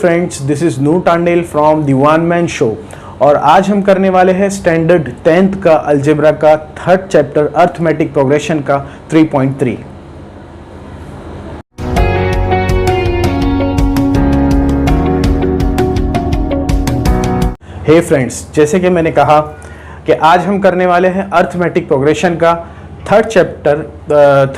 Friends, this is Noor Tandel from the one man show और आज हम करने वाले हैं स्टैंडर्ड 10th का अलजेब्रा का थर्ड चैप्टर अर्थमेटिक प्रोग्रेशन का 3.3। हे फ्रेंड्स, जैसे कि मैंने कहा कि आज हम करने वाले हैं अर्थमेटिक प्रोग्रेशन का third chapter,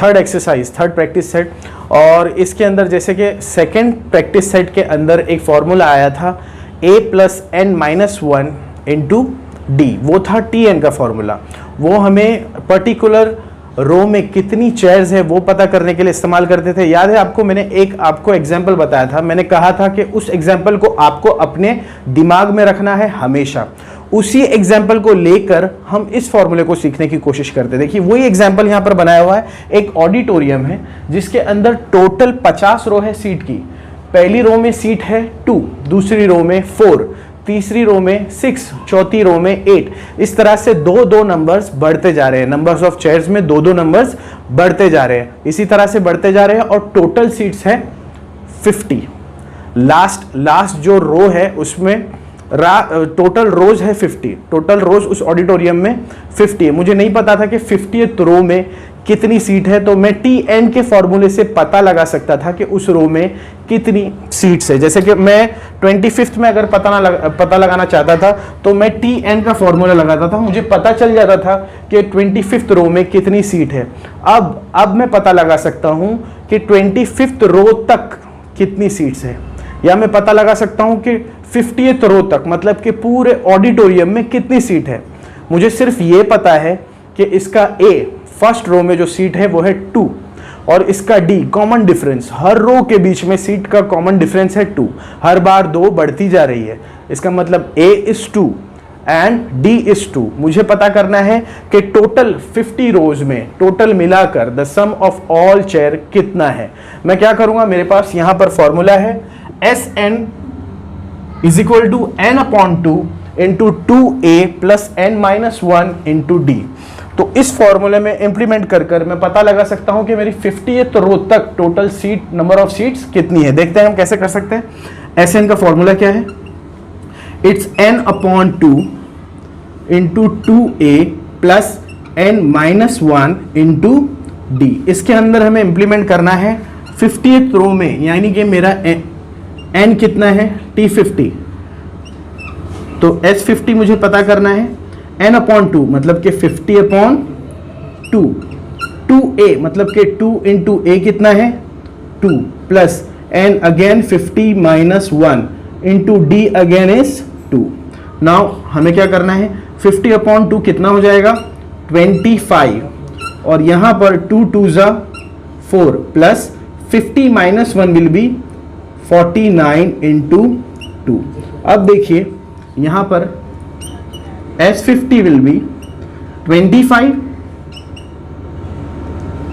third exercise, third practice set. और इसके अंदर जैसे कि सेकंड प्रैक्टिस सेट के अंदर एक फॉर्मूला आया था a plus n minus 1 into D, वो था tn का फॉर्मूला। वो हमें पर्टिकुलर रो में कितनी चेयर्स है वो पता करने के लिए इस्तेमाल करते थे। याद है आपको, मैंने एक आपको एग्जाम्पल बताया था। मैंने कहा था कि उस एग्जाम्पल को आपको अपने दिमाग में रखना है हमेशा। उसी एग्जाम्पल को लेकर हम इस फॉर्मूले को सीखने की कोशिश करते। देखिए वही एग्जाम्पल यहाँ पर बनाया हुआ है। एक ऑडिटोरियम है जिसके अंदर टोटल 50 रो है सीट की। पहली रो में सीट है 2, दूसरी रो में 4, तीसरी रो में 6, चौथी रो में 8। इस तरह से दो नंबर्स बढ़ते जा रहे हैं। नंबर्स ऑफ चेयर्स में दो नंबर्स बढ़ते जा रहे हैं, इसी तरह से बढ़ते जा रहे हैं। और टोटल सीट्स है 50। लास्ट जो रो है उसमें टोटल रोज है 50। टोटल रोज उस ऑडिटोरियम में 50 है। मुझे नहीं पता था कि 50th रो में कितनी सीट है, तो मैं tn के फॉर्मूले से पता लगा सकता था कि उस रो में कितनी सीट्स है। जैसे कि मैं 25th में अगर पता लगाना चाहता था तो मैं tn का फॉर्मूला लगाता था, मुझे पता चल जाता था कि 25th रो में कितनी सीट है। अब मैं पता लगा सकता हूं कि 25th रो तक कितनी सीट्स है, या मैं पता लगा सकता हूं कि 50th रो तक, मतलब कि पूरे ऑडिटोरियम में कितनी सीट है। मुझे सिर्फ ये पता है कि इसका a फर्स्ट रो में जो सीट है वो है 2 और इसका d कॉमन डिफरेंस, हर रो के बीच में सीट का कॉमन डिफरेंस है 2। हर बार 2 बढ़ती जा रही है। इसका मतलब a is 2 and d is 2। मुझे पता करना है कि टोटल 50 रोज में टोटल मिलाकर the sum of all chair कितना है। मैं क्या करूंगा, मेरे पास यहां पर फॉर्मूला है Sn is equal to n upon 2 into 2a plus n minus 1 into d. तो इस फॉर्मूले में इंप्लीमेंट कर मैं पता लगा सकता हूं कि मेरी 50th रो तक total seat, number of seats कितनी है। देखते हैं हम कैसे कर सकते हैं। Sn का फॉर्मूला क्या है, it's n upon 2 into 2a plus n minus 1 into D. इसके अंदर हमें इंप्लीमेंट करना है 50th रो में, यानी कि मेरा n कितना है, T50। तो S50 मुझे पता करना है n अपॉन 2, मतलब कि 50 अपॉन 2, 2a मतलब कि 2 इंटू a कितना है 2 plus n again 50 minus 1 into d again is 2। Now हमें क्या करना है, 50 अपॉन 2 कितना हो जाएगा 25 और यहां पर 2 2 जा 4 plus 50 minus 1 will B 49 into 2। अब देखिए यहां पर S50 will be 25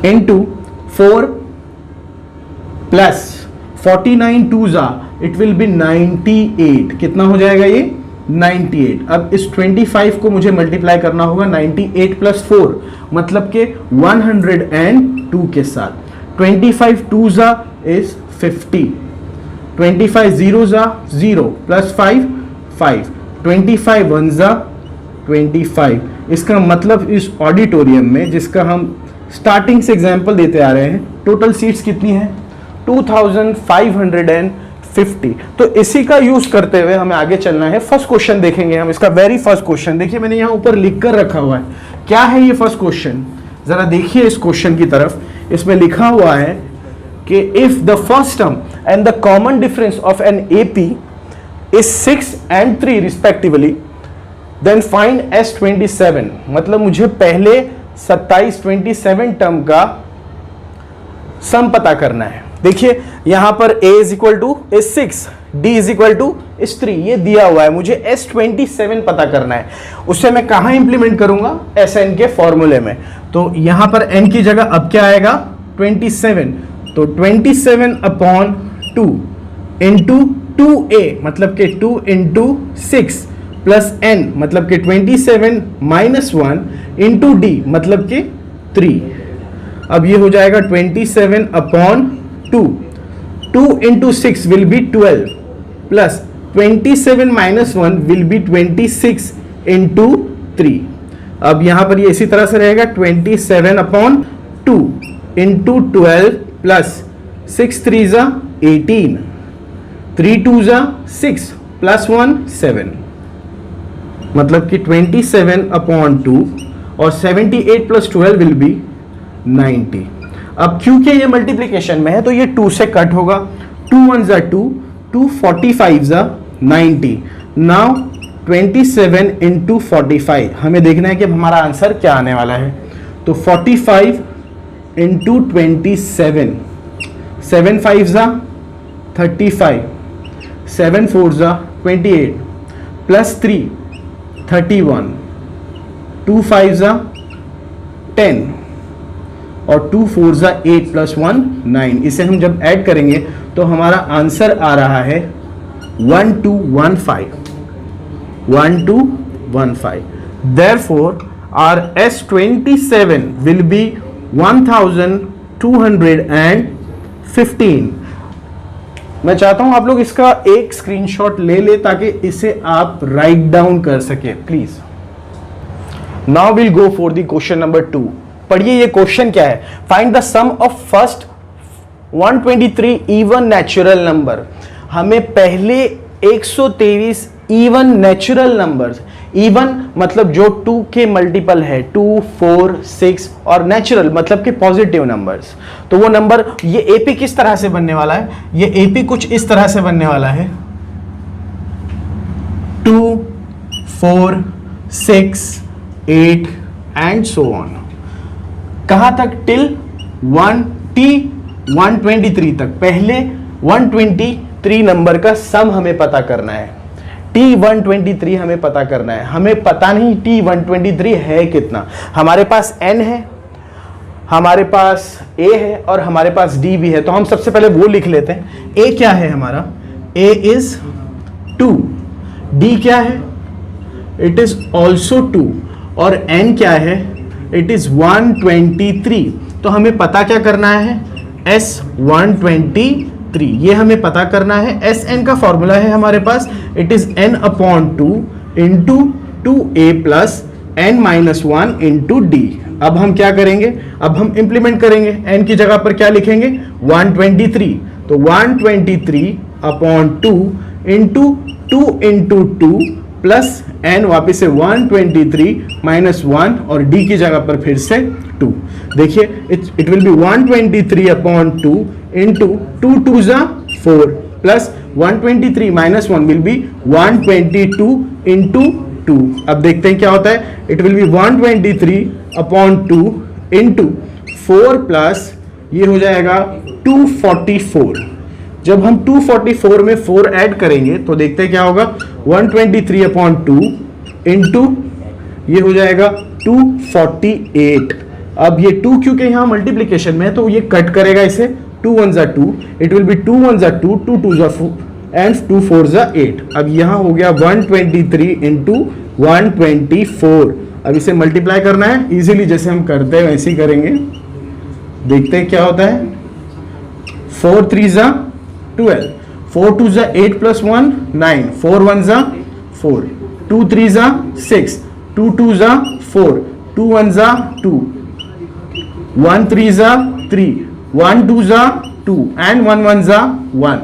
into 4 plus 49 2 जा इट विल बी 98। कितना हो जाएगा ये 98। अब इस 25 को मुझे मल्टीप्लाई करना होगा 98 प्लस 4 मतलब के 102 के साथ। 25 2 जा इज 50, 25 0 जा 0 प्लस 5 5, 25 1 जा 25। इसका मतलब इस ऑडिटोरियम में, जिसका हम स्टार्टिंग से एग्जांपल देते आ रहे हैं, टोटल सीट्स कितनी है 2550। तो इसी का यूज करते हुए हमें आगे चलना है। फर्स्ट क्वेश्चन देखेंगे हम, इसका वेरी फर्स्ट क्वेश्चन। देखिए मैंने यहां ऊपर लिख कर रखा हुआ है, क्या है ये फर्स्ट क्वेश्चन, जरा देखिए इस क्वेश्चन की तरफ। इसमें लिखा हुआ है कि if the first term and the common difference of an AP is 6 and 3 respectively, then find S27। मतलब मुझे पहले 27 टर्म का सम पता करना है। देखिए यहां पर a is equal to is 6, d is equal to is 3, ये दिया हुआ है। मुझे S27 पता करना है। उससे मैं कहां इंप्लीमेंट करूंगा, Sn के फॉर्मूले में। तो यहां पर n की जगह अब क्या आएगा 27। तो 27 अपॉन 2 इंटू 2a मतलब कि 2 इंटू 6 प्लस n मतलब कि 27 माइनस 1 इंटू d मतलब कि 3। अब ये हो जाएगा 27 upon 2, 2 into 6 will be 12 plus 27 minus 1 will B 26 into 3। अब यहां पर ये इसी तरह से रहेगा 27 अपॉन 2 इंटू 12 प्लस 6 3 जा 18, 3 2 जा 6 प्लस 1 7, मतलब कि 27 अपॉन 2 और 78 प्लस 12 विल बी 90। अब क्योंकि ये मल्टीप्लीकेशन में है तो ये 2 से कट होगा, 2 1 जा 2, 2 45 जा 90। नाउ 27 इंटू 45, हमें देखना है कि हमारा आंसर क्या आने वाला है। तो 45 इंटू 27, 7 5 जा 35, 7 4 जा 28, प्लस 3 31, 2 5 जा 10 और 2 4 जा 8 प्लस 1 9। इसे हम जब ऐड करेंगे तो हमारा आंसर आ रहा है 1215, 1215। Therefore, our S27 will be 1215। मैं चाहता हूं आप लोग इसका एक स्क्रीनशॉट ले ले ताकि इसे आप राइट डाउन कर सके please. Now will go for the question number 2। पढ़िए ये क्वेश्चन क्या है। Find the sum of first 123 even natural number. हमें पहले 123 इवन नेचुरल नंबर्स, इवन मतलब जो 2 के मल्टीपल है, 2 4 6, और नेचुरल मतलब कि पॉजिटिव नंबर्स। तो वो नंबर, ये एपी किस तरह से बनने वाला है, ये एपी कुछ इस तरह से बनने वाला है 2 4 6 8 एंड सो ऑन। कहां तक? टिल 123 तक। पहले 123 नंबर का सम हमें पता करना है, T123 हमें पता करना है। हमें पता नहीं T123 है कितना। हमारे पास N है, हमारे पास A है और हमारे पास D भी है। तो हम सबसे पहले वो लिख लेते हैं। A क्या है हमारा? A इज 2, D क्या है? इट इज ऑल्सो 2, और N क्या है? It is 123। तो हमें पता क्या करना है? S123, ये हमें पता करना है। Sn का फॉर्मूला है हमारे पास, it is n upon 2 into 2a plus n minus 1 into d. अब हम क्या करेंगे? अब हम इंप्लीमेंट करेंगे। n की जगह पर क्या लिखेंगे? 123। तो 123 upon 2 into 2 into 2 plus n, वापिस से 123 माइनस 1 और d की जगह पर फिर से 2। देखिए it will B 123 upon 2 into 2 2 जा 4 plus 123 minus 1 will B 122 into 2। अब देखते हैं क्या होता है। It will B 123 upon 2 into 4 plus ये हो जाएगा 244। जब हम 244 में 4 ऐड करेंगे तो देखते हैं क्या होगा। 123 अपॉन 2 इंटू ये हो जाएगा 248। अब ये 2 क्योंकि यहाँ मल्टीप्लीकेशन में है तो ये कट करेगा इसे, 2 1 जा 2, इट विल बी 2 1 जा 2, 2 2 जा 4 एंड 2 4 जा 8। अब यहाँ हो गया 123 इंटू 124। अब इसे मल्टीप्लाई करना है इजीली, जैसे हम करते हैं वैसे ही करेंगे। देखते हैं क्या होता है। 4 3 जा 12, 4 2 जा 8 प्लस 1 9, 4 1 जा 4, 2 3 जा 6, 2 2 जा 4, 2 1 जा 2, 1 3 जा 3, 1 2 जा 2 and 1 1 जा 1.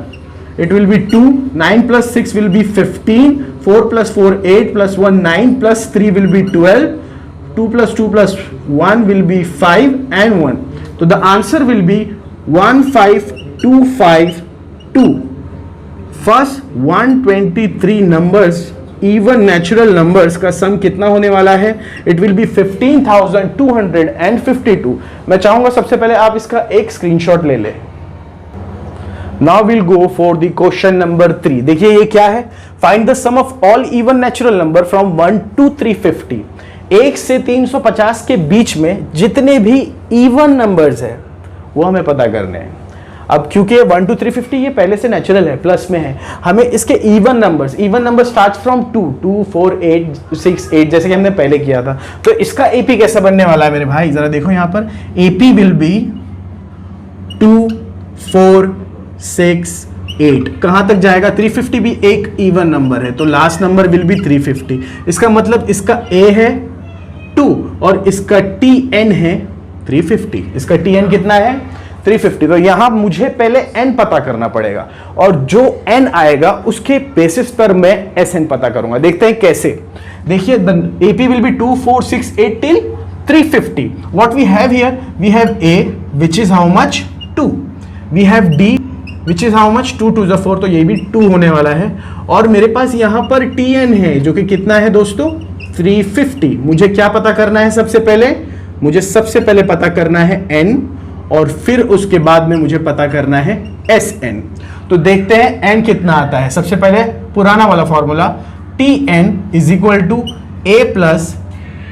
It will be 2, 9 plus 6 will be 15, 4 plus 4 8 plus 1 9 plus 3 will be 12, 2 plus 2 plus 1 will be 5 and 1. So the answer will be 15252. First 123 numbers, even natural numbers का सम कितना होने वाला है? It will be 15,252. मैं चाहूंगा सबसे पहले आप इसका एक स्क्रीनशॉट ले लें। Now we'll go for the question number 3. देखिए ये क्या है? Find the sum of all even natural number from 1 to 350. 1 से 350 के बीच में जितने भी even numbers है वो हमें पता करने हैं। अब क्योंकि 1 to 350 ये पहले से नेचुरल है, प्लस में है, हमें इसके इवन नंबर स्टार्ट फ्रॉम 2 2 4 8 6 8 जैसे कि हमने पहले किया था। तो इसका एपी कैसा बनने वाला है मेरे भाई? जरा देखो यहाँ पर, एपी विल बी 2 4 6 8 कहां तक जाएगा? 350 भी एक इवन नंबर है तो लास्ट नंबर विल बी 350। इसका मतलब इसका a है 2 और इसका tn है 350। इसका tn कितना है? 350। तो यहां मुझे पहले n पता करना पड़ेगा और जो n आएगा उसके बेसिस पर मैं sn पता करूंगा। देखते हैं कैसे। देखिए AP will be 2 4 6 8 till 350. What we have here? We have A which is how much? 2. We have D which is how much? 2 2 is 4 तो ये भी 2 होने वाला है और मेरे पास यहाँ पर TN है जो कि कितना है दोस्तों? 350। मुझे क्या पता करना है सबसे पहले? मुझे सबसे पहले पता करना है N और फिर उसके बाद में मुझे पता करना है SN। तो देखते हैं N कितना आता है। सबसे पहले पुराना वाला formula Tn is equal to A plus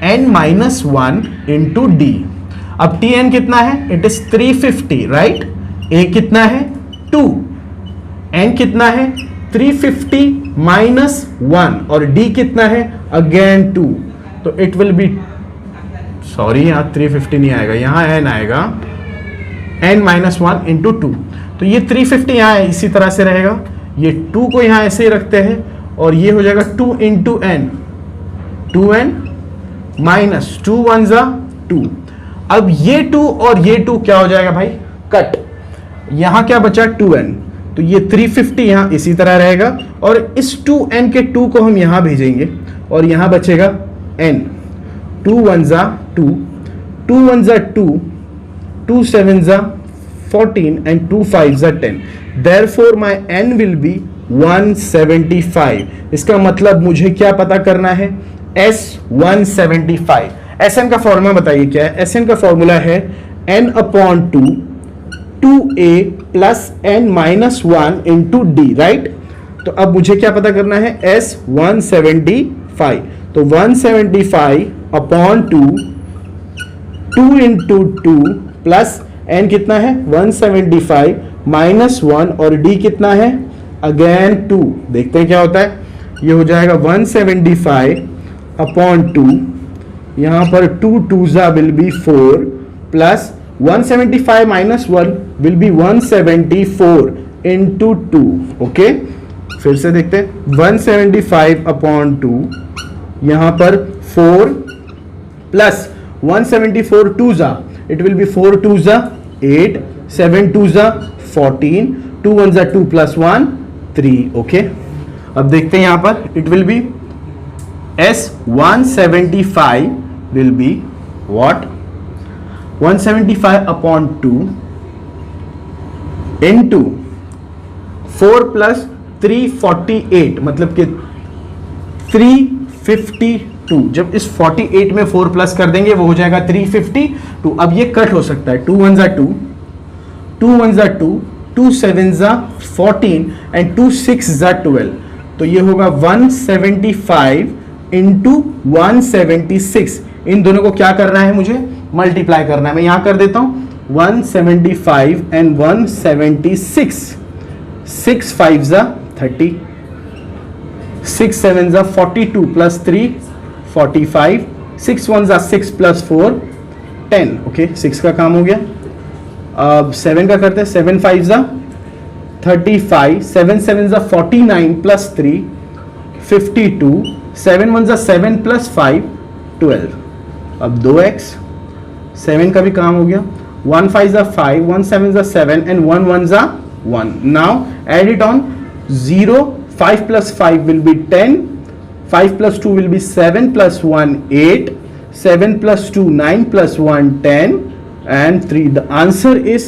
n minus 1 into D। अब Tn कितना है? It is 350 right. A कितना है? 2। n कितना है? 350 minus 1 और D कितना है? अगेन 2। तो इट विल बी, सॉरी यहाँ 350 नहीं आएगा, यहाँ n आएगा n minus 1 into 2। तो ये 350 यहाँ इसी तरह से रहेगा, ये 2 को यहाँ ऐसे ही रखते हैं और ये हो जाएगा 2 into n, 2n माइनस 2 1 जा 2। अब ये 2 और ये 2 क्या हो जाएगा भाई? कट। यहां क्या बचा? 2n। तो ये 350 यहां इसी तरह रहेगा और इस 2n के 2 को हम यहां भेजेंगे और यहां बचेगा n। 2 1 जा 2, 2 1 जा 2, 2 7 जा 14 and 2 5 जा 10। Therefore my n will be 175। इसका मतलब मुझे क्या पता करना है? S175। Sn का फॉर्मूला बताइए क्या है? Sn का फॉर्मूला है n/2 2a plus n minus 1 into D right. तो अब मुझे क्या पता करना है? S175। तो 175/2 2 इंटू 2 प्लस n कितना है? 175 माइनस 1 और d कितना है? अगेन 2। देखते हैं क्या होता है। ये हो जाएगा 175/2, यहां पर 2 2 जा will be 4 plus 175 minus 1 will B 174 into 2। Okay, फिर से देखते हैं 175/2, यहां पर 4 प्लस 174 2 जा, इट विल बी 4 2 जा 8, 7 2 जा 14, 2 1 जा 2 प्लस 1 3। ओके, अब देखते हैं यहां पर it will B S175 will be what? 175/2 into 4 plus 348 मतलब कि 352। जब इस 48 में 4 प्लस कर देंगे वो हो जाएगा 352। अब ये कट हो सकता है। 2 1 जा 2, 2 1 जा 2, 2 7 जा 14 एंड 2 6 जा 12। तो ये होगा 175 इंटू 176। इन दोनों को क्या करना है? मुझे मल्टीप्लाई करना है। मैं यहां कर देता हूं 175 एंड 176। 6 5 जा 30, 6 7 जा 42 प्लस 3 45, 6 1 जा 6 प्लस 4 10। ओके, 6 का काम हो गया। अब 7 का करते हैं। 7 5 जा 35, 7 7 जा 49 प्लस 3 52, 7 1 जा 7 प्लस 5 12। अब 2x, 7 का भी काम हो गया। 1 5 जा 5, 1 7 जा 7 and 1 1 जा 1। Now add it on 0, 5 plus 5 will be 10, 5 plus 2 will be 7 plus 1 8, 7 plus 2 9 plus 1 10 and 3। The answer is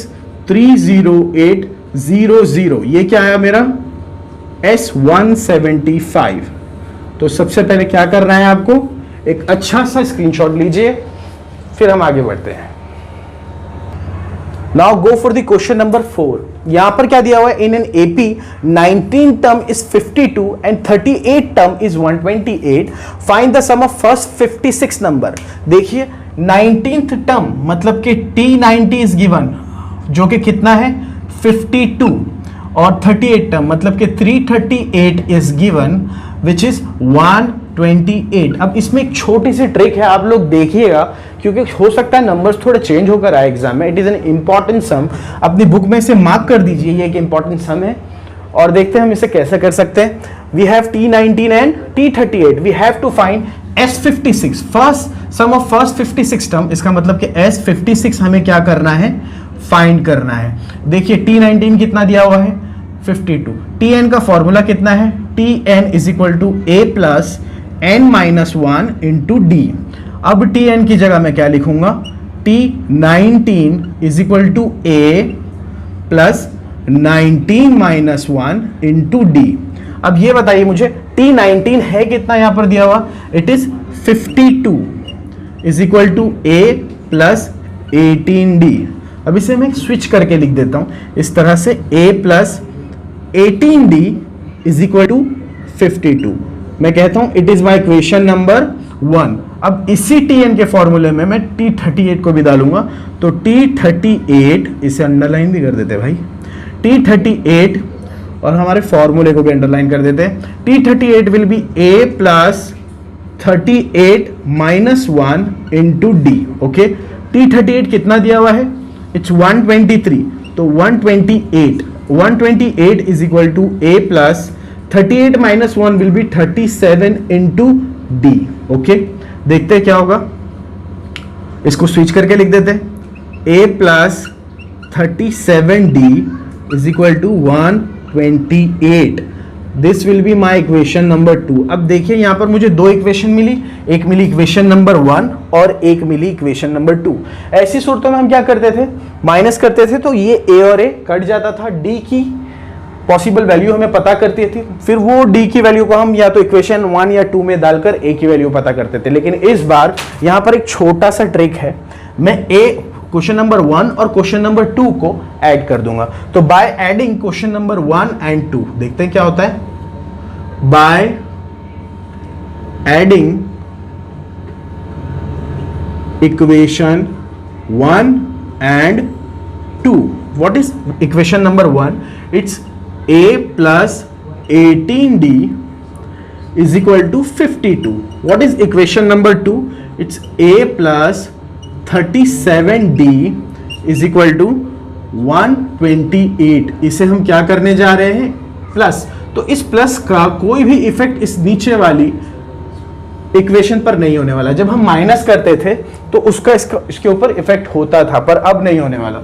30800। ये क्या आया मेरा? S175। तो सबसे पहले क्या करना है आपको? एक अच्छा सा स्क्रीनशॉट लीजिए, फिर हम आगे बढ़ते हैं। Now go for the question number 4। यहां पर क्या दिया हुआ है? In an AP 19 term is 52 and 38 term is 128। Find the sum of first 56 number. देखिए 19th टर्म मतलब कि T90 इज गिवन जो कि कितना है? 52 और 38 टर्म मतलब कि 338 इज गिवन विच इज 128। अब इसमें एक छोटी सी ट्रिक है, आप लोग देखिएगा क्योंकि हो सकता है नंबर्स थोड़े चेंज होकर आए एग्जाम में। इट इज एन इंपॉर्टेंट सम। अपनी बुक में से मार्क कर दीजिए, ये एक इंपॉर्टेंट सम है और देखते हैं हम इसे कैसे कर सकते हैं। We have T19 and T38, we have to find S56, first sum of first 56 term, इसका मतलब कि S56 हमें क्या करना है, फाइंड करना है। देखिए T19 कितना दिया हुआ है 52, Tn का फॉर्मूला कितना है, Tn is equal to a plus n minus 1 into d. अब Tn की जगह मैं क्या लिखूंगा, T19 is equal to a plus 19 minus 1 into d. अब ये बताइए मुझे T19 है कितना यहां पर दिया हुआ, it is 52 is equal to a plus 18d। अब इसे मैं स्विच करके लिख देता हूं इस तरह से, a plus 18d is equal to 52। मैं कहता हूं it is my equation number 1। अब इसी Tn के फॉर्मूले में मैं T38 को भी डालूंगा, तो T38, इसे अंडरलाइन भी कर देते भाई, T38 और हमारे फॉर्मूले को भी अंडरलाइन कर देते हैं। T38 will be a plus 38 minus 1 into d. Okay, T38 कितना दिया हुआ है, इट्स 123, तो 128 is equal to a plus 38 minus 1 will be 37 into d. Okay, देखते हैं क्या होगा, इसको स्विच करके लिख देते हैं, a plus 37d is equal to 128। This will be my equation number 2। अब देखिए यहां पर मुझे दो इक्वेशन मिली, एक मिली इक्वेशन नंबर 1 और एक मिली इक्वेशन नंबर 2। ऐसी सूरतों में हम क्या करते थे, माइनस करते थे, तो ये a और a कट जाता था, d की पॉसिबल वैल्यू हमें पता करती थी, फिर वो d की वैल्यू को हम या तो इक्वेशन 1 या 2 में डालकर a की वैल्यू पता करते थे। लेकिन इस बार यहां पर एक छोटा सा ट्रिक है, मैं क्वेश्चन नंबर 1 और क्वेश्चन नंबर 2 को ऐड कर दूंगा। तो by adding question number 1 and 2, देखते हैं क्या होता है। By adding equation 1 and 2, what is equation number 1, it's a plus 18d is equal to 52. What is equation number 2? It's a plus 37d is equal to 128. इसे हम क्या करने जा रहे हैं, प्लस। तो इस प्लस का कोई भी इफेक्ट इस नीचे वाली इक्वेशन पर नहीं होने वाला। जब हम माइनस करते थे तो उसका इसके ऊपर इफेक्ट होता था, पर अब नहीं होने वाला।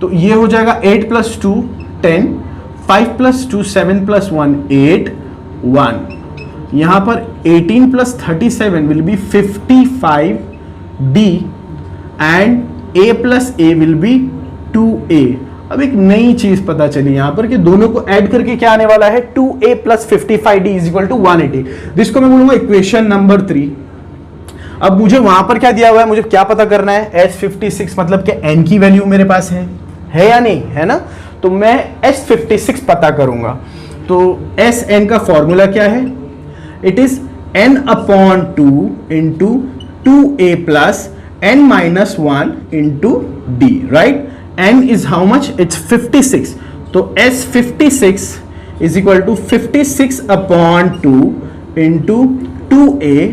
तो ये हो जाएगा 8 प्लस 2 10, 5 प्लस 2 7 प्लस 1 8 1। यहां पर 18 plus 37 will be 55d and a plus a will be 2a। अब एक नई चीज पता चली यहां पर कि दोनों को ऐड करके क्या आने वाला है, 2a plus 55d is equal to 180, जिसको मैं बोलूंगा इक्वेशन नंबर 3। अब मुझे वहां पर क्या दिया हुआ है, मुझे क्या पता करना है, S56 मतलब कि n की वैल्यू मेरे पास है या नहीं, है ना। तो मैं S56 पता करूंगा। तो Sn का फॉर्मूला क्या है, it is n upon 2 into 2a plus n minus 1 into d, right. n is how much, it's 56, तो S56 is equal to 56 upon 2 into 2a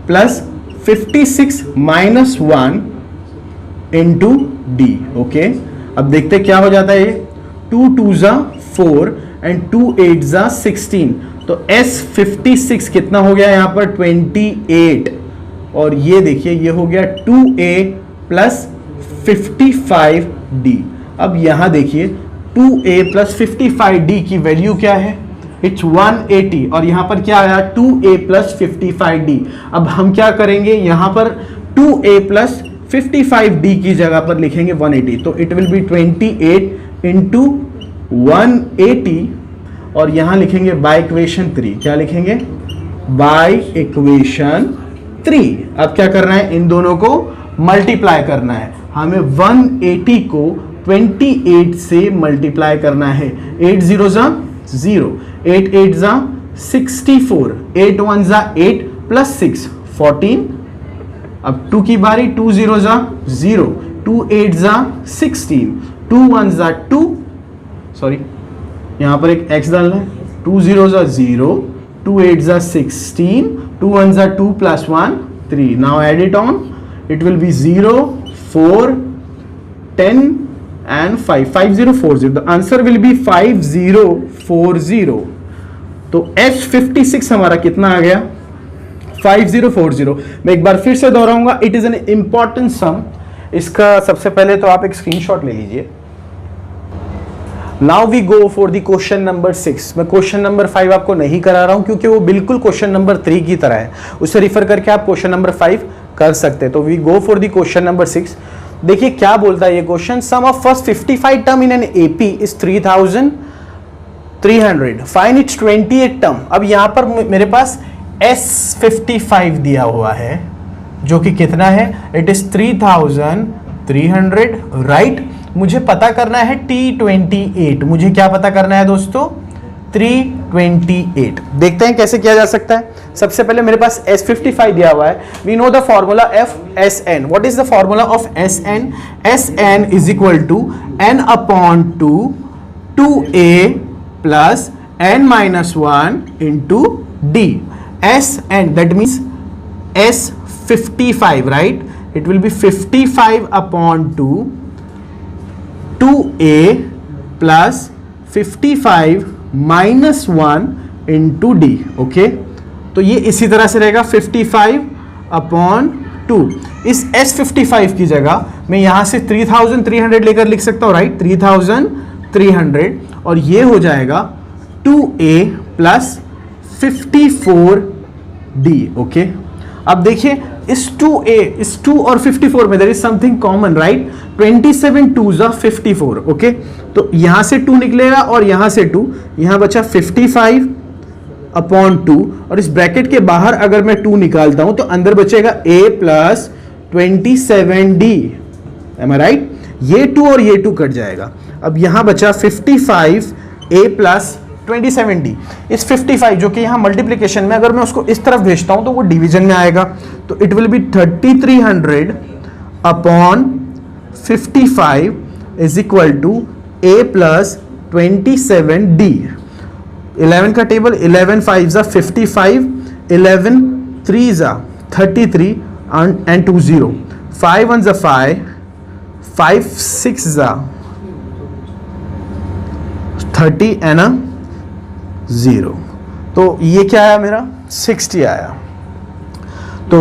plus 56 minus 1 into d। Okay, अब देखते क्या हो जाता है, 2 2 जा 4 एंड 2 8 जा 16, तो S56 कितना हो गया यहां पर 28, और ये देखिए ये हो गया 2a प्लस 55d। अब यहां देखिए 2a प्लस 55d की वैल्यू क्या है, इट्स 180, और यहां पर क्या आया 2a प्लस 55d। अब हम क्या करेंगे, यहां पर 2a प्लस 55d की जगह पर लिखेंगे 180, तो इट विल बी 28 इंटू 180, और यहां लिखेंगे बाय इक्वेशन 3। क्या लिखेंगे, बाय इक्वेशन 3। अब क्या करना है, इन दोनों को मल्टीप्लाई करना है। हमें 180 को 28 से मल्टीप्लाई करना है। 8 0 जा 0, 8 8 जा 64, 8 1 जा 8 प्लस 6 14। अब 2 की बारी, 2 0 जा 0, 2 8 जा 16, 2 1 जा 2, सॉरी यहां पर एक x डालना है, 2 0 जा 0, 2 8 जा 16, 2 1 जा 2 plus 1 3। Now add it on, it will be 0 4 10 and 5, 5040. The answer will be 5040. तो S56 हमारा कितना आ गया? 5040. मैं एक बार फिर से दोहराऊंगा, it is an important sum. इसका सबसे पहले तो आप एक स्क्रीनशॉट ले लीजिए. Now we go for the question number 6. मैं क्वेश्चन नंबर 5 आपको नहीं करा रहा हूं क्योंकि वो बिल्कुल क्वेश्चन नंबर 3 की तरह है. उसे रिफर करके आप क्वेश्चन नंबर 5 कर सकते हैं. तो we go for the question number 6. देखिए क्या बोलता है ये question. Sum of first 55 term in an AP is 3300. Find its 28 term. अब यहां पर मेरे पास S55 दिया हुआ है जो कि कितना है? It is 3300, right. मुझे पता करना है T28. मुझे क्या पता करना है दोस्तों? 328. देखते हैं कैसे किया जा सकता है. सबसे पहले मेरे पास S55 दिया हुआ है. We know the formula of SN. What is the formula of SN? SN is equal to n upon 2a plus n minus 1 into d. SN that means S55, right? It will be 55 upon 2a plus 55 minus 1 into d. Okay, तो ये इसी तरह से रहेगा 55 upon 2. इस S55 की जगह मैं यहां से 3300 लेकर लिख सकता हूं, राइट? 3300 और ये हो जाएगा 2a plus 54d. ओके, अब देखिए इस 2 और 54 में there is something common, right? 27 2s are 54. Okay, तो यहां से 2 निकलेगा और यहां से 2, यहां बचा 55 अपॉन 2 और इस ब्रैकेट के बाहर अगर मैं 2 निकालता हूं तो अंदर बचेगा a plus 27d. Am I right? ये 2 और ये 2 कट जाएगा. अब यहां बचा 55 a प्लस 27d. इस 55 जो कि यहां मल्टीप्लीकेशन में अगर मैं उसको इस तरफ भेजता हूं तो वो डिवीजन में आएगा. तो it will be 3300 upon 55 is equal to a plus 27d. 11 का table, 11 5s are 55, 11 3s are 33 and 2 0. 5 1s are 5, 5 6s are 30 and a 0. तो ये क्या आया मेरा? 60 आया. तो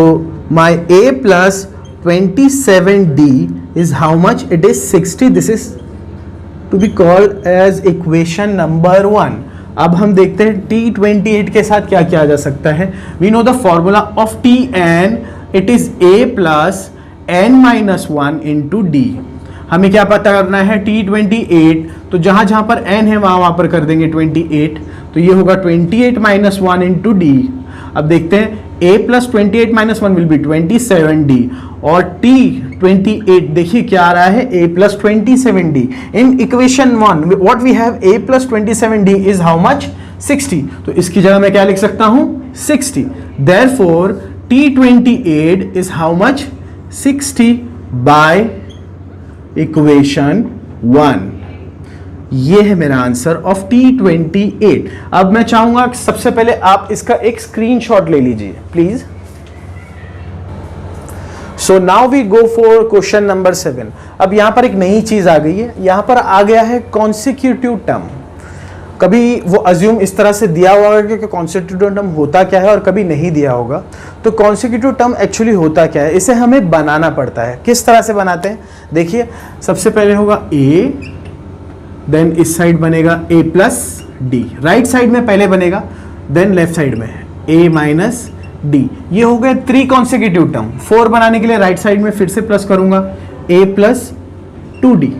my a plus 27d is how much? It is 60. This is to be called as equation number 1. अब हम देखते हैं T28 के साथ क्या किया जा सकता है. We know the formula of Tn. It is a plus n minus 1 into d. हमें क्या पता करना है? T28. तो जहां जहां पर n है वहां पर कर देंगे 28. तो ये होगा 28 minus 1 into d. अब देखते हैं a plus 28 minus 1 will be 27d और T28 देखिए क्या आ रहा है? a plus 27d. In equation 1 what we have? a plus 27d is how much? 60. तो इसकी जगह मैं क्या लिख सकता हूं? 60. Therefore T28 is how much? 60 by equation 1. ये है मेरा आंसर ऑफ T28. अब मैं चाहूंगा सबसे पहले आप इसका एक स्क्रीनशॉट ले लीजिए please. So now we go for question number 7. अब यहां पर एक नई चीज आ गई है. यहां पर आ गया है कॉन्सिक्यूटिव टर्म. कभी वो अज्यूम इस तरह से दिया हुआ है कि कॉन्सिक्यूटिव टर्म होता क्या है और कभी नहीं दिया होगा. तो कॉन्सिक्यूटिव टर्म एक्चुअली होता क्या है, इसे हमें बनाना पड़ता है. किस तरह से बनाते हैं? देखिए सबसे पहले होगा a, देन इस साइड बनेगा a plus D. Right side में पहले बनेगा, देन लेफ्ट साइड में a माइनस डी. ये हो गए 3 कॉन्सिक्यूटिव टर्म. 4 बनाने के लिए राइट साइड में फिर से प्लस करूंगा a प्लस 2d.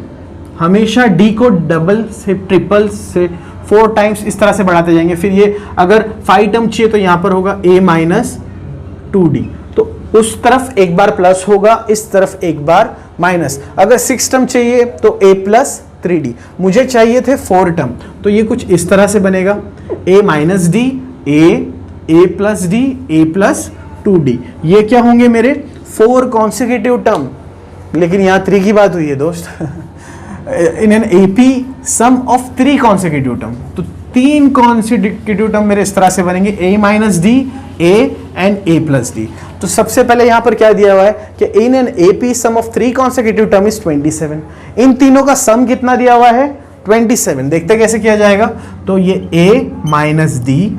हमेशा d को डबल से ट्रिपल से 4 टाइम्स इस तरह से बढ़ाते जाएंगे. फिर ये अगर 5 टर्म चाहिए तो यहां पर होगा a माइनस 2d. तो उस तरफ एक बार प्लस होगा, इस तरफ एक बार माइनस. अगर 6 टर्म चाहिए तो a प्लस 3d. मुझे चाहिए थे 4 टर्म, तो ये कुछ इस तरह से बनेगा a minus d, a plus D, a plus 2d. ये क्या होंगे मेरे? 4 कॉन्सिक्यूटिव टर्म. लेकिन यहाँ 3 की बात हुई है दोस्त. इन an AP some of 3 consecutive term. तो 3 कॉन्सिक्यूटिव टर्म मेरे इस तरह से बनेंगे a minus d, A and A plus D। तो सबसे पहले यहाँ पर क्या दिया हुआ है कि in an AP sum of 3 consecutive term is 27। इन तीनों का सम कितना दिया हुआ है 27। देखते हैं कैसे किया जाएगा। तो ये A minus D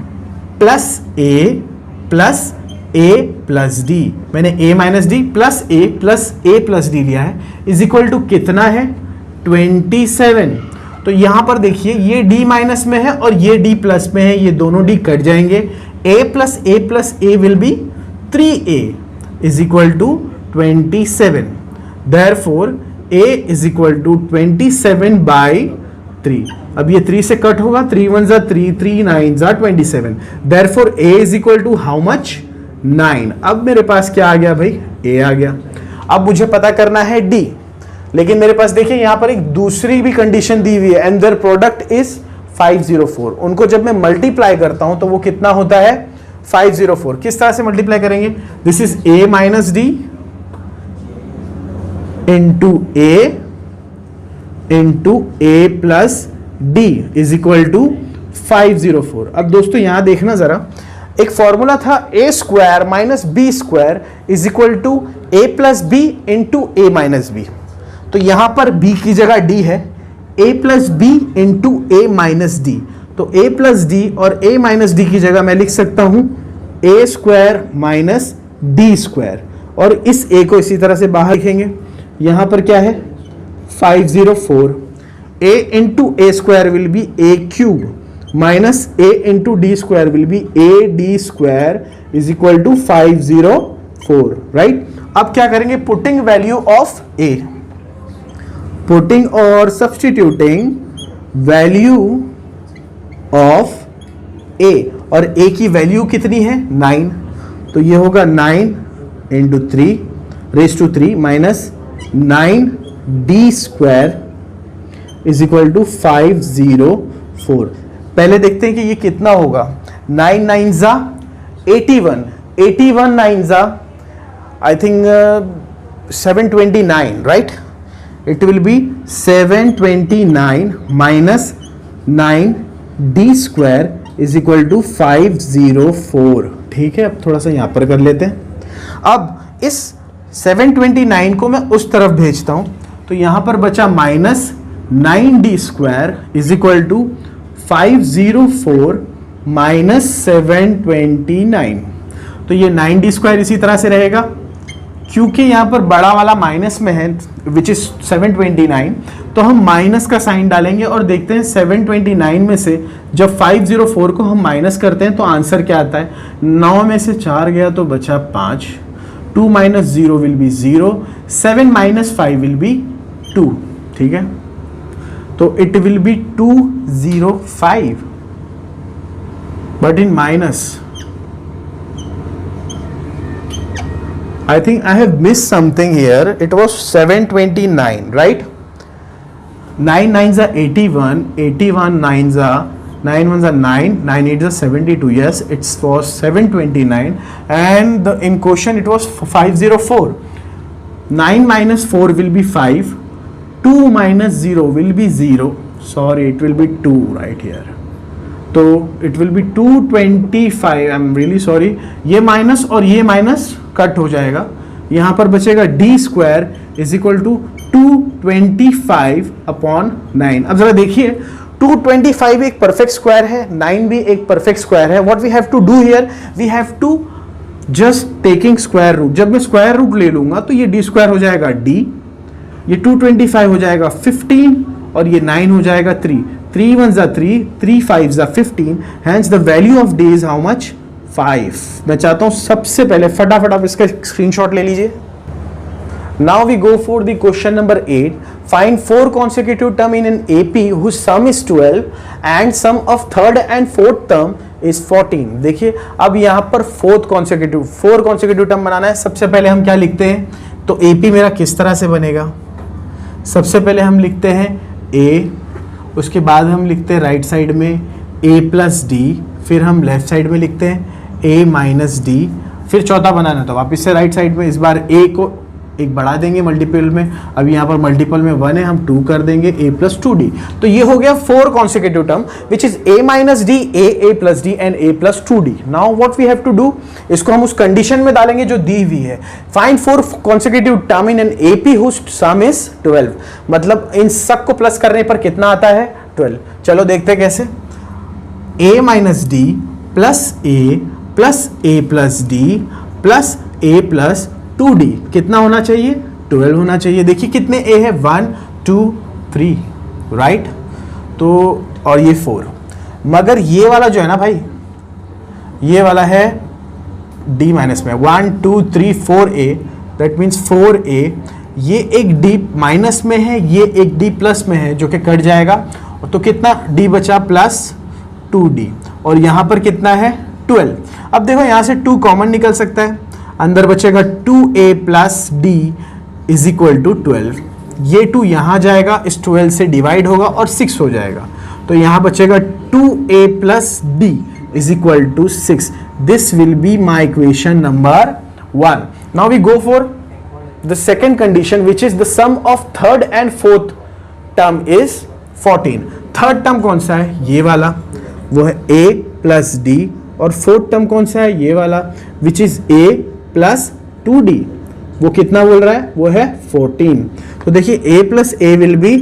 plus A plus A plus D, मैंने A minus D plus A plus D लिया है, इज इक्वल टू कितना है 27। तो यहां पर देखिए ये D माइनस में है और ये D प्लस में है, ये दोनों D कट जाएंगे। A plus A will be 3A is equal to 27। Therefore A is equal to 27/3। अब ये 3 से कट होगा, 3 1 जा 3, 3 9 जा 27। Therefore A is equal to how much 9। अब मेरे पास क्या आ गया भाई, A आ गया। अब मुझे पता करना है D, लेकिन मेरे पास देखिए यहां पर एक दूसरी भी कंडीशन दी हुई है, एंड देयर प्रोडक्ट इज 504। उनको जब मैं मल्टीप्लाई करता हूं तो वो कितना होता है 504। किस तरह से मल्टीप्लाई करेंगे, this is A minus D into A plus D is equal to 504। अब दोस्तों यहां देखना जरा, एक फॉर्मूला था A square minus B square is equal to A plus B into A minus B। तो यहां पर B की जगह D है, A plus B into A minus D। तो A प्लस D और A माइनस D की जगह मैं लिख सकता हूं A square minus D square, और इस A को इसी तरह से बाहर लिखेंगे। यहां पर क्या है 504। A into A square will be A cube minus A into D square will be AD square is equal to 504, right. अब क्या करेंगे, putting value of A, putting और सब्स्टिट्यूटिंग वैल्यू ऑफ A, और A की value कितनी है 9। तो ये होगा 9 into 3 raise to 3 minus 9D square is equal to 504। पहले देखते हैं कि ये कितना होगा। 9 9 जा 81, 81 9 जा I think 729, right. It will be 729 minus 9D square is equal to 504। ठीक है, अब थोड़ा सा यहां पर कर लेते हैं। अब इस 729 को मैं उस तरफ भेजता हूं, तो यहां पर बचा minus 9D square is equal to 504 minus 729। तो ये 9D स्क्वायर इसी तरह से रहेगा, क्योंकि यहां पर बड़ा वाला माइनस में है विच इज 729, तो हम माइनस का साइन डालेंगे और देखते हैं 729 में से जब 504 को हम माइनस करते हैं तो आंसर क्या आता है। 9 में से 4 गया तो बचा 5, 2 minus 0 will be 0, 7 minus 5 will be 2। ठीक है, तो it will B 205, but in minus I think I have missed something here. It was 729, right? 9 9s are 81, 81 9s are 9 1s are 9, 9 8s are 72. Yes, it was 729, and in question it was 504. 9 minus 4 will be 5. 2 minus 0 will be 0. Sorry, it will be 2 right here. तो it will B 225। I am really sorry, ये minus और ये minus cut हो जाएगा, यहां पर बचेगा D square is equal to 225 upon 9। अब जरा देखिए, 225 एक परफेक्ट स्क्वायर है, 9 भी एक परफेक्ट स्क्वायर है। What we have to do here, we have to just taking square root. जब मैं स्क्वायर रूट ले लूंगा तो ये D स्क्वायर हो जाएगा D, ये 225 हो जाएगा 15, और ये 9 हो जाएगा 3। 3 1s are 3, 3 5s are 15, hence the value of D is how much 5। मैं चाहता हूं सबसे पहले फटाफट आप इसका स्क्रीनशॉट ले लीजिए। Now we go for the question number 8. Find 4 consecutive term in an AP whose sum is 12 and sum of third and fourth term is 14। देखिए अब यहां पर फोर्थ कॉन्सेक्यूटिव 4 कॉन्सेक्यूटिव टर्म बनाना है। सबसे पहले हम क्या लिखते हैं, तो AP मेरा किस तरह से बनेगा। सबसे पहले हम लिखते हैं A, उसके बाद हम लिखते हैं राइट साइड में A प्लस D, फिर हम लेफ्ट साइड में लिखते हैं A माइनस D, फिर चौथा बनाना तो वापस से राइट साइड में इस बार A को एक बढ़ा देंगे मल्टीपल में, अब यहाँ पर मल्टीपल में 1 है, हम 2 कर देंगे a प्लस 2d। तो ये हो गया 4 consecutive term which is a minus d, a plus d and a plus 2d। नाउ व्हाट वी हैव टू डू, इसको हम उस कंडीशन में डालेंगे जो दी हुई है। Find 4 consecutive term in an AP whose sum is 12, मतलब इन सब को प्लस करने पर कितना आता है 12। चलो देखते हैं कैसे। a minus D plus a plus D plus a plus 2d कितना होना चाहिए 12 होना चाहिए। देखिए कितने a है 1 2 3 राइट, तो और ये 4, मगर ये वाला जो है ना भाई, ये वाला है d माइनस में 1 2 3 4a, दैट मीन्स 4a, ये एक d माइनस में है, ये एक d प्लस में है जो कि कट जाएगा, तो कितना d बचा प्लस 2d, और यहाँ पर कितना है 12। अब देखो यहाँ से 2 कॉमन निकल सकता है, अंदर बचेगा 2a plus d is equal to 12, ये 2 यहाँ जाएगा, इस 12 से डिवाइड होगा और 6 हो जाएगा, तो यहाँ बचेगा 2a plus d is equal to 6। This will be my equation number 1। Now we go for the second condition which is the sum of third and fourth term is 14। Third term कौन सा है, ये वाला, वो है a plus d, और fourth term कौन सा है, ये वाला विच इज a प्लस 2d, वो कितना बोल रहा है, वो है 14। तो देखिए a plus a will be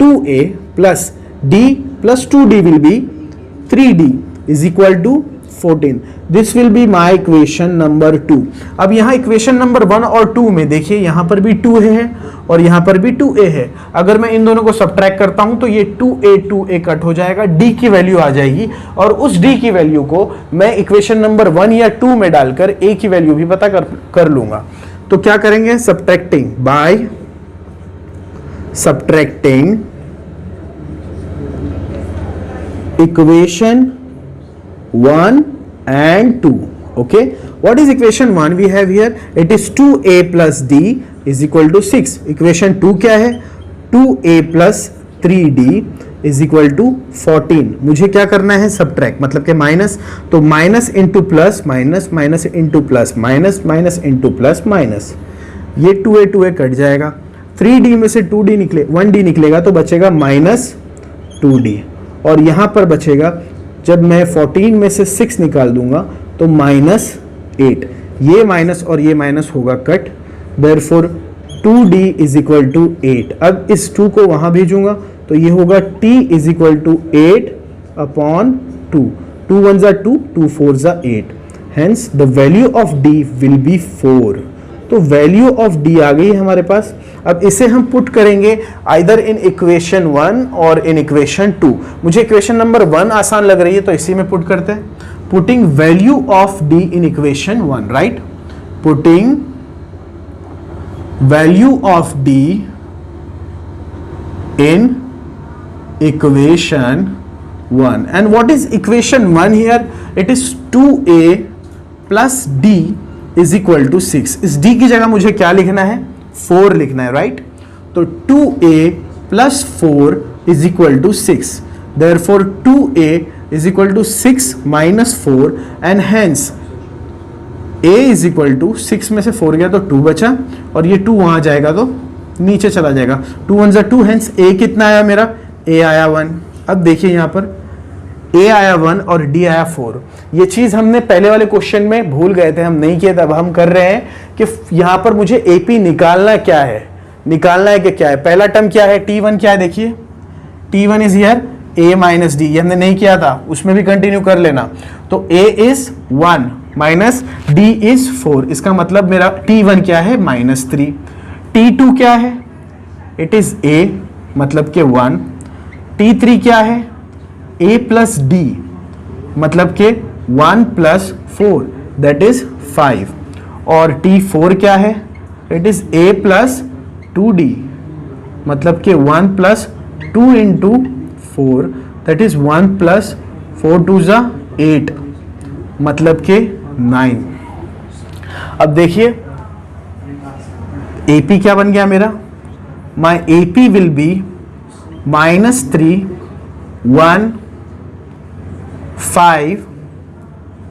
2a plus d plus 2d will be 3d is equal to 14। This will be my equation number 2। अब यहाँ इक्वेशन नंबर 1 और 2 में देखिए यहाँ पर भी 2 है और यहाँ पर भी 2a है। अगर मैं इन दोनों को सब्ट्रैक्ट करता हूँ तो ये 2a कट हो जाएगा, d की वैल्यू आ जाएगी, और उस d की वैल्यू को मैं इक्वेशन नंबर 1 या 2 में डालकर a की वैल्यू भी पता कर लूंगा। तो क्या करेंगे, subtracting by subtracting equation 1 and 2. Okay, what is equation 1 we have here? It is 2a plus d is equal to 6. Equation 2 क्या है, 2a plus 3d is equal to 14। मुझे क्या करना है, सब्ट्रैक्ट, मतलब कि माइनस, तो minus into plus minus, minus into plus minus, minus into plus minus, ये 2a कट जाएगा, 3d में से 2d निकले 1d निकलेगा तो बचेगा माइनस 2d, और यहाँ पर बचेगा, जब मैं 14 में से 6 निकाल दूंगा तो माइनस 8, ये माइनस और ये माइनस होगा cut, therefore 2d is equal to 8। अब इस 2 को वहां भेजूंगा तो ये होगा t is equal to 8 upon 2, 2 1 जा 2, 2 4 जा 8, hence the value of d will be 4। तो वैल्यू ऑफ d आ गई है हमारे पास। अब इसे हम पुट करेंगे आइदर इन इक्वेशन 1 और इन इक्वेशन 2। मुझे इक्वेशन नंबर 1 आसान लग रही है तो इसी में पुट करते हैं। Putting value of d in equation 1, right, putting value of d in equation 1, and what is equation 1 here, it is 2a plus d is equal to 6। इस d की जगह मुझे क्या लिखना है, 4 लिखना है, राइट, तो 2a plus 4 is equal to 6, therefore 2a is equal to 6 minus 4, and hence a is equal to 6 में से 4 गया तो 2 बचा, और ये 2 वहां जाएगा तो नीचे चला जाएगा, 2 1 जा 2, हेंस a कितना आया मेरा, a आया 1। अब देखिए यहाँ पर a आया 1 और d आया 4। ये चीज़ हमने पहले वाले क्वेश्चन में भूल गए थे, हम नहीं किए, तब हम कर रहे हैं कि यहाँ पर मुझे AP निकालना क्या है, निकालना है कि क्या है। पहला टर्म क्या है, T1 क्या है, देखिए T1 is here a minus D, ये हमने नहीं किया था, उसमें भी कंटिन्यू कर लेना। तो a is 1 minus d is 4, इसका मतलब मेरा T1 क्या है, -3। T2 क्या है, इट इज a, मतलब के 1। T3 क्या है, a प्लस d, मतलब के 1 प्लस 4 दैट इज 5, और T4 क्या है, it is a plus 2d, मतलब के 1 plus 2 into 4 that is 1 plus 4 2 जा 8, मतलब के 9। अब देखिए AP क्या बन गया मेरा, माई AP will be -3 1 5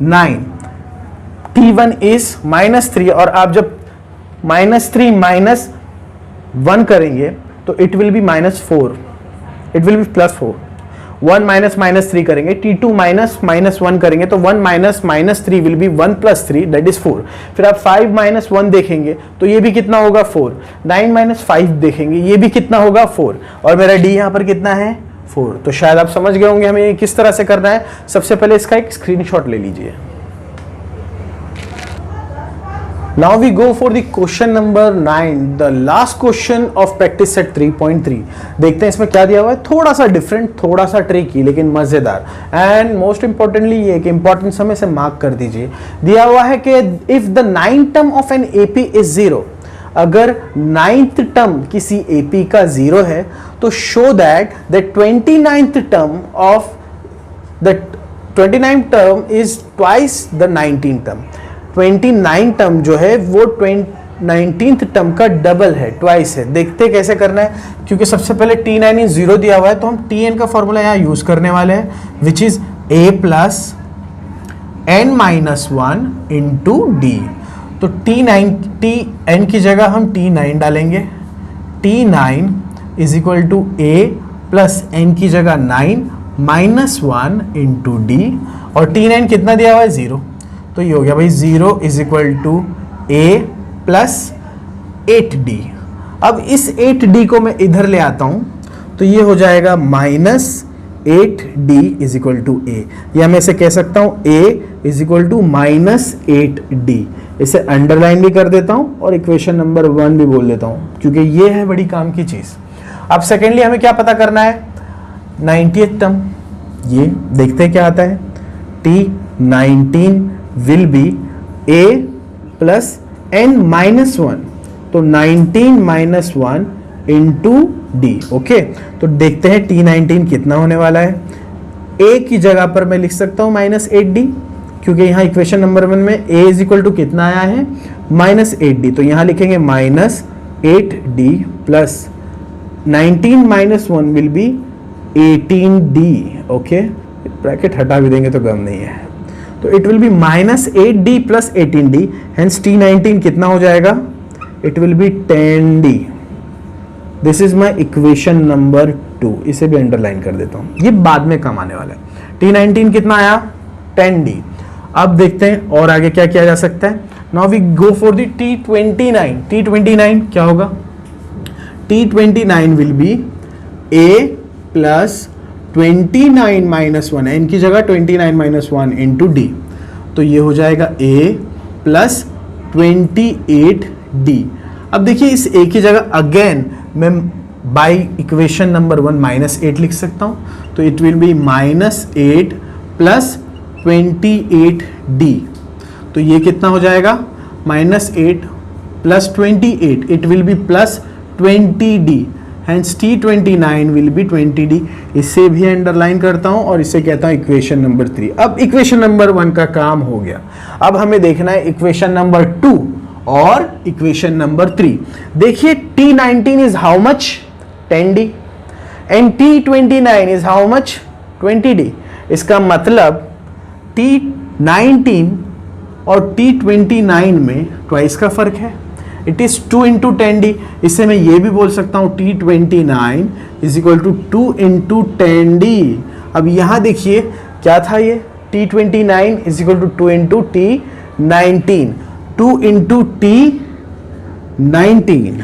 9। T1 is -3, और आप जब -3 -1 करेंगे तो it will be -4, it will be +4। 1 -3 करेंगे, T2 -1 करेंगे तो 1 -3 विल बी 1 + 3 दैट इज 4। फिर आप 5 -1 देखेंगे तो ये भी कितना होगा 4। 9 -5 देखेंगे ये भी कितना होगा 4, और मेरा D यहाँ पर कितना है 4। तो शायद आप समझ गए होंगे हमें किस तरह से करना है। सबसे पहले इसका एक स्क्रीनशॉट ले लीजिए। Now we go for the question number 9, the last question of practice set 3.3। देखते हैं इसमें क्या दिया हुआ है, थोड़ा सा डिफरेंट, थोड़ा सा ट्रिकी, लेकिन मजेदार। एंड मोस्ट इंपॉर्टेंटली ये कि इंपॉर्टेंट समय से मार्क कर दीजिए। दिया हुआ है कि if the 9th term of N AP is 0, अगर 9th टर्म किसी एपी का 0 है तो show that the 29th term of the 29th term is twice the 19th term. 29 term जो है वो 19th टर्म का डबल है, ट्वाइस है। देखते कैसे करना है, क्योंकि सबसे पहले T9 इज 0 दिया हुआ है तो हम Tn का फॉर्मूला यहाँ यूज करने वाले हैं, which is a + n-1 into d। तो Tn की जगह हम T9 डालेंगे। T9 is equal to a + n की जगह 9 -1 इंटू d, और T9 कितना दिया हुआ है 0, तो ये हो गया भाई 0 is equal to a + 8d। अब इस 8d को मैं इधर ले आता हूं तो ये हो जाएगा -8d is equal to a, या मैं इसे कह सकता हूं a is equal to -8d। इसे अंडरलाइन भी कर देता हूं और इक्वेशन नंबर 1 भी बोल देता हूं, क्योंकि ये है बड़ी काम की चीज। अब सेकेंडली हमें क्या पता करना है, 90th टर्म। ये देखते हैं क्या आता है, T19 will be a + n-1, तो 19 - 1 इंटू d। ओके, तो देखते हैं T19 कितना होने वाला है। a की जगह पर मैं लिख सकता हूं -8d, क्योंकि यहाँ इक्वेशन नंबर 1 में a इज इक्वल टू कितना आया है -8d, तो यहाँ लिखेंगे -8d + 19 - 1 will B 18d। Okay, bracket हटा भी देंगे तो गम नहीं है, तो it will B -8d + 18d, hence T19 कितना हो जाएगा, it will B 10d। This is my equation number 2। इसे भी अंडरलाइन कर देता हूं, ये बाद में काम आने वाला है। T19 कितना आया 10d। अब देखते हैं और आगे क्या किया जा सकता है। Now we go for the T29। T29 क्या होगा, T29 will be a + 29 - 1, n की जगह 29 - 1 इंटू d, तो ये हो जाएगा a + 28d। अब देखिए इस a की जगह अगेन मैं बाय इक्वेशन नंबर 1 -8 लिख सकता हूं, तो इट विल बी -8 + 28d। तो ये कितना हो जाएगा, -8 + 28, it will B +20d, hence T29 will be 20d। इसे भी अंडरलाइन करता हूं और इसे कहता हूं इक्वेशन नंबर 3। अब इक्वेशन नंबर 1 का काम हो गया, अब हमें देखना है इक्वेशन नंबर 2 और इक्वेशन नंबर 3। देखिए T19 is how much 10d and T29 is how much 20d। इसका मतलब T19 और T29 में ट्वाइस का फर्क है, इट इज 2 इंटू 10d। इससे मैं ये भी बोल सकता हूं T29 is equal to 2 into 10d। अब यहां देखिए क्या था, ये T29 is equal to 2 into T19, 2 into T19,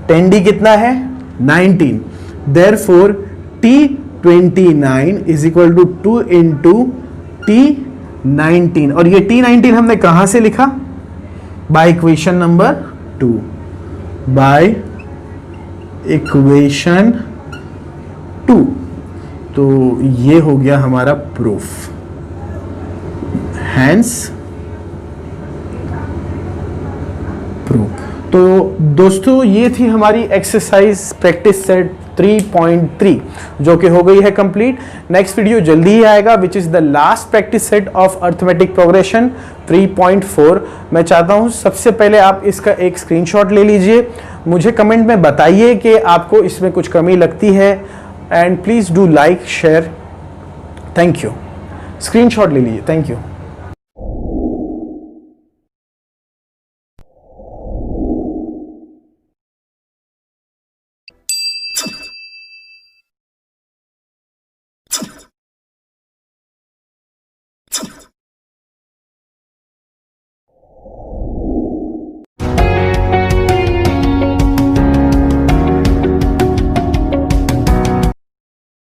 10d कितना है 19, therefore T29 is equal to 2 into T19। और ये T19 हमने कहां से लिखा, by equation number 2, by equation 2। तो ये हो गया हमारा प्रूफ, हैंस प्रूफ। तो दोस्तों ये थी हमारी एक्सरसाइज प्रैक्टिस सेट 3.3 जो कि हो गई है कंप्लीट। नेक्स्ट वीडियो जल्दी ही आएगा विच is the last practice set of arithmetic progression 3.4। मैं चाहता हूं सबसे पहले आप इसका एक स्क्रीनशॉट ले लीजिए, मुझे कमेंट में बताइए कि आपको इसमें कुछ कमी लगती है, and please do like share. Thank you. Screenshot ले लीजिए, थैंक यू।